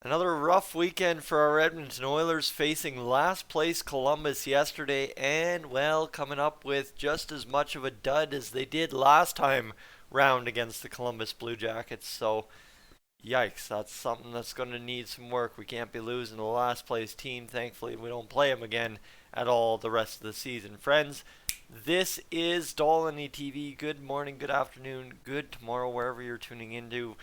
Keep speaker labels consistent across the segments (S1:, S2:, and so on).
S1: Another rough weekend for our Edmonton Oilers facing last place Columbus yesterday and, well, coming up with just as much of a dud as they did last time round against the Columbus Blue Jackets. So, yikes, that's something that's going to need some work. We can't be losing the last place team. Thankfully, we don't play them again at all the rest of the season. Friends, this is Dolynny TV. Good morning, good afternoon, good tomorrow, wherever you're tuning into.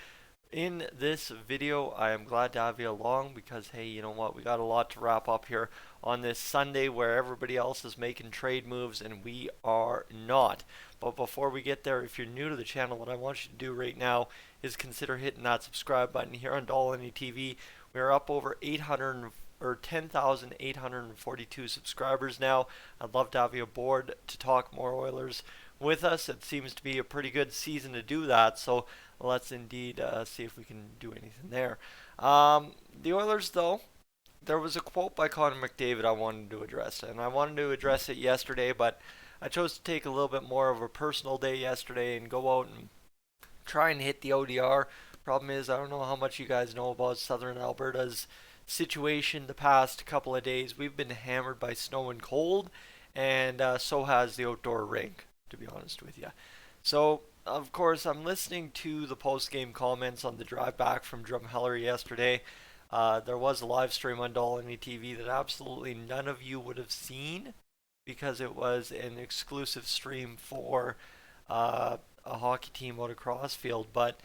S1: In this video, I am glad to have you along because, hey, you know what? We got a lot to wrap up here on this Sunday where everybody else is making trade moves and we are not. But before we get there, if you're new to the channel, what I want you to do right now is consider hitting that subscribe button here on Dolynny TV. We are up over 800 or 10,842 subscribers now. I'd love to have you aboard to talk more Oilers with us. It seems to be a pretty good season to do that, so let's indeed see if we can do anything there. The Oilers, though, there was a quote by Connor McDavid I wanted to address, and I wanted to address it yesterday, but I chose to take a little bit more of a personal day yesterday and go out and try and hit the ODR. Problem is, I don't know how much you guys know about Southern Alberta's situation the past couple of days. We've been hammered by snow and cold, and so has the outdoor rink, to be honest with you. So, of course, I'm listening to the post-game comments on the drive back from Drumheller yesterday. There was a live stream on Dolynny TV that absolutely none of you would have seen because it was an exclusive stream for a hockey team out of Crossfield. But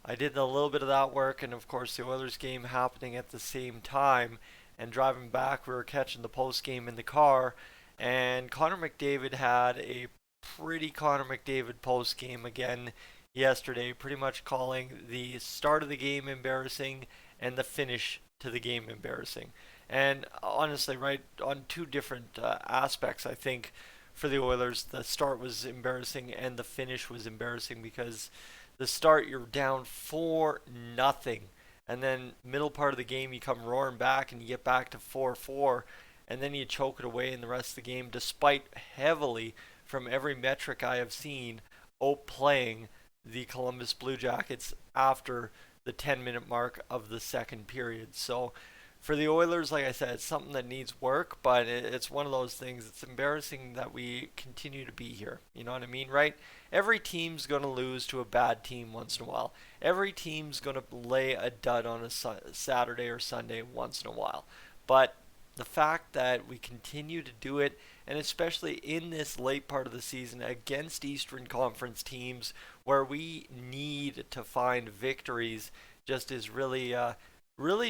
S1: I did a little bit of that work, and of course, the Oilers game happening at the same time. And driving back, we were catching the post-game in the car, and Connor McDavid had a pretty Connor McDavid post game again yesterday, pretty much calling the start of the game embarrassing and the finish to the game embarrassing. And honestly, right on two different aspects, I think for the Oilers, the start was embarrassing and the finish was embarrassing because the start you're down 4-0, and then middle part of the game you come roaring back and you get back to 4-4, and then you choke it away in the rest of the game despite heavily from every metric I have seen outplaying the Columbus Blue Jackets after the 10-minute mark of the second period. So for the Oilers, like I said, it's something that needs work, but it's one of those things. It's embarrassing that we continue to be here. You know what I mean, right? Every team's going to lose to a bad team once in a while. Every team's going to lay a dud on a Saturday or Sunday once in a while. But the fact that we continue to do it, and especially in this late part of the season against Eastern Conference teams where we need to find victories, just is really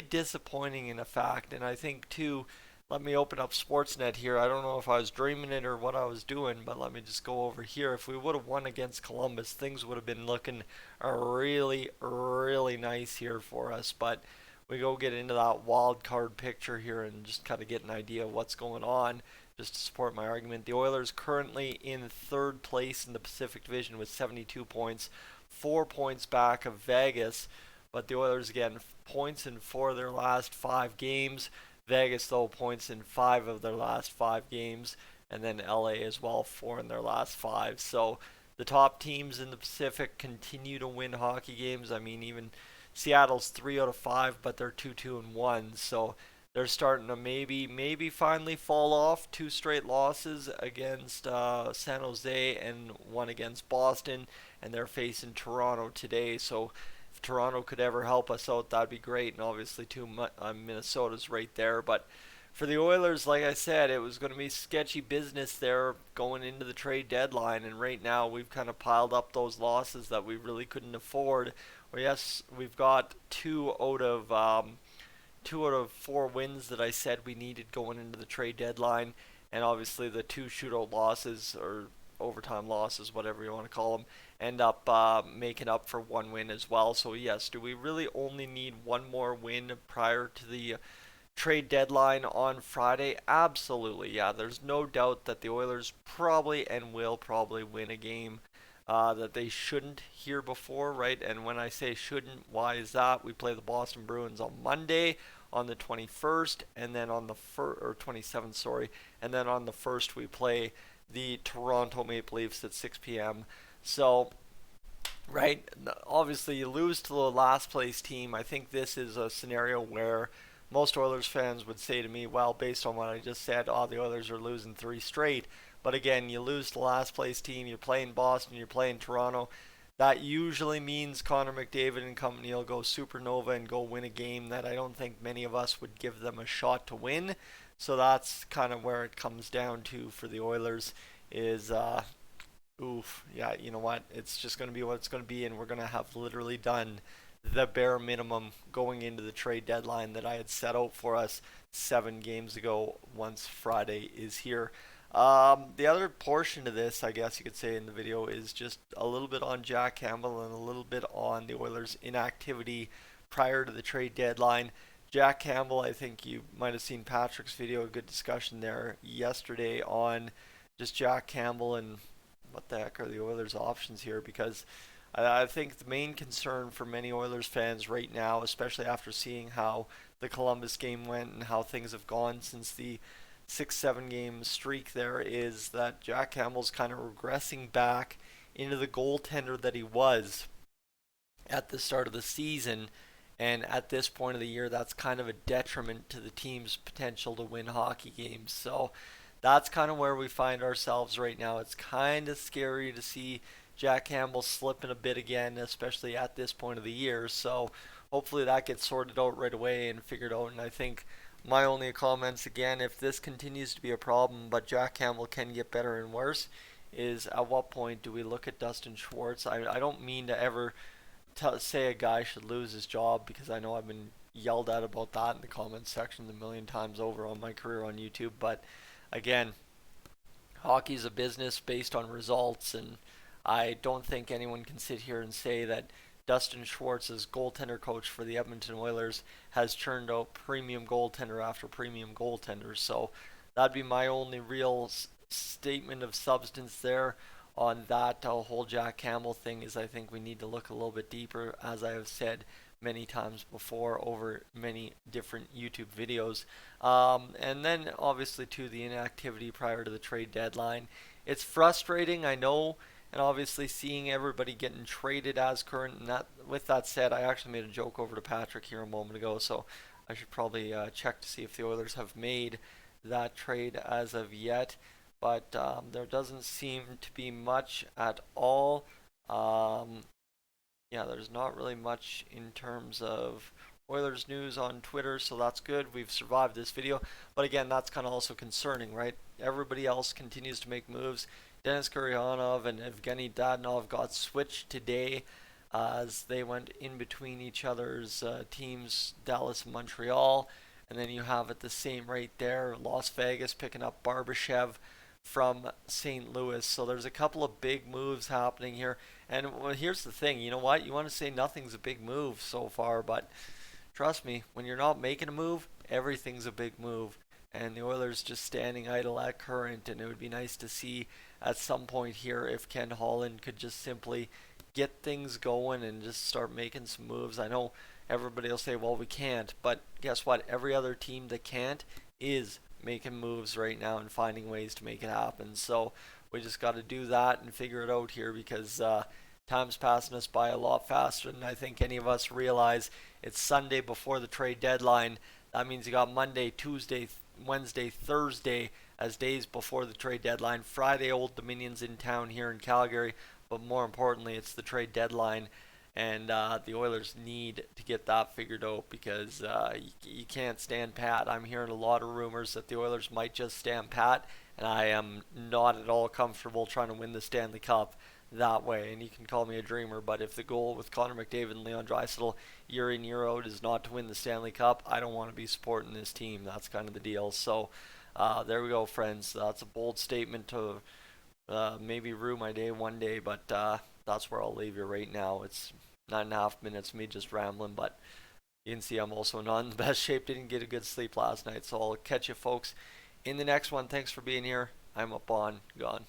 S1: disappointing in a fact. And I think too, let me open up Sportsnet here. I don't know if I was dreaming it or what I was doing, but let me just go over here. If we would have won against Columbus, things would have been looking really nice here for us. But we go get into that wild card picture here and just kind of get an idea of what's going on just to support my argument. The Oilers currently in third place in the Pacific Division with 72 points, 4 points back of Vegas. But the Oilers, again, points in 4 of their last 5 games. Vegas, though, points in 5 of their last 5 games. And then LA as well, 4 in their last 5. So the top teams in the Pacific continue to win hockey games. I mean, even Seattle's 3 out of 5, but they're 2-2-1. So they're starting to maybe finally fall off. 2 straight losses against San Jose and 1 against Boston, and they're facing Toronto today. So if Toronto could ever help us out, that'd be great. And obviously, too, Minnesota's right there. But for the Oilers, like I said, it was going to be sketchy business there going into the trade deadline. And right now, we've kind of piled up those losses that we really couldn't afford. Well, yes, we've got 2 out of 4 wins that I said we needed going into the trade deadline, and obviously the 2 shootout losses or overtime losses, whatever you want to call them, end up making up for 1 win as well. So yes, do we really only need 1 more win prior to the trade deadline on Friday? Absolutely, yeah. There's no doubt that the Oilers probably and will probably win a game that they shouldn't here before, right? And when I say shouldn't, why is that? We play the Boston Bruins on Monday on the 21st, and then on the 27th, sorry, and then on the 1st we play the Toronto Maple Leafs at 6 p.m. So right? Obviously, you lose to the last place team. I think this is a scenario where most Oilers fans would say to me, well, based on what I just said, oh, the Oilers are losing three straight. But again, you lose to the last place team. You're playing Boston, you're playing Toronto. That usually means Connor McDavid and company will go supernova and go win a game that I don't think many of us would give them a shot to win. So that's kind of where it comes down to for the Oilers is oof, yeah, you know what? It's just going to be what it's going to be, and we're going to have literally done the bare minimum going into the trade deadline that I had set out for us 7 games ago once Friday is here. The other portion of this, I guess you could say in the video, is just a little bit on Jack Campbell and a little bit on the Oilers' inactivity prior to the trade deadline. Jack Campbell, I think you might have seen Patrick's video, a good discussion there yesterday on just Jack Campbell and what the heck are the Oilers' options here? Because I think the main concern for many Oilers fans right now, especially after seeing how the Columbus game went and how things have gone since the 6-7 game streak there, is that Jack Campbell's kind of regressing back into the goaltender that he was at the start of the season. And at this point of the year, that's kind of a detriment to the team's potential to win hockey games. So that's kind of where we find ourselves right now. It's kind of scary to see Jack Campbell slipping a bit again, especially at this point of the year. So hopefully that gets sorted out right away and figured out. And I think my only comments again, if this continues to be a problem, but Jack Campbell can get better and worse, is at what point do we look at Dustin Schwartz? I don't mean to ever say a guy should lose his job, because I know I've been yelled at about that in the comments section a million times over on my career on YouTube, but again, hockey's a business based on results, and I don't think anyone can sit here and say that Dustin Schwartz, as goaltender coach for the Edmonton Oilers, has churned out premium goaltender after premium goaltender. So that'd be my only real statement of substance there on that whole Jack Campbell thing. Is I think we need to look a little bit deeper, as I have said many times before over many different YouTube videos. And then obviously to the inactivity prior to the trade deadline. It's frustrating, I know, and obviously seeing everybody getting traded as current. And that, with that said, I actually made a joke over to Patrick here a moment ago, so I should probably check to see if the Oilers have made that trade as of yet. But there doesn't seem to be much at all. Yeah, there's not really much in terms of Oilers news on Twitter, so that's good. We've survived this video. But again, that's kind of also concerning, right? Everybody else continues to make moves. Denis Gurianov and Evgeny Dadonov got switched today as they went in between each other's teams, Dallas and Montreal. And then you have at the same rate there, Las Vegas picking up Barbashev from St. Louis. So there's a couple of big moves happening here. And well, here's the thing, you know what? You want to say nothing's a big move so far, but trust me, when you're not making a move, everything's a big move. And the Oilers just standing idle at current, and it would be nice to see at some point here if Ken Holland could just simply get things going and just start making some moves. I know everybody will say, well, we can't, but guess what? Every other team that can't is making moves right now and finding ways to make it happen. So we just got to do that and figure it out here, because time's passing us by a lot faster than I think any of us realize. It's Sunday before the trade deadline. That means you got Monday, Tuesday, Wednesday, Thursday as days before the trade deadline. Friday, Old Dominion's in town here in Calgary, but more importantly, it's the trade deadline. And the Oilers need to get that figured out, because you can't stand pat. I'm hearing a lot of rumors that the Oilers might just stand pat, and I am not at all comfortable trying to win the Stanley Cup that way. And you can call me a dreamer, but if the goal with Connor McDavid and Leon Draisaitl year in, year out is not to win the Stanley Cup, I don't want to be supporting this team. That's kind of the deal. So there we go, friends. That's a bold statement to maybe rue my day one day, but that's where I'll leave you right now. It's 9.5 minutes me just rambling, but you can see I'm also not in the best shape. Didn't get a good sleep last night, so I'll catch you folks in the next one. Thanks for being here. I'm up on, gone.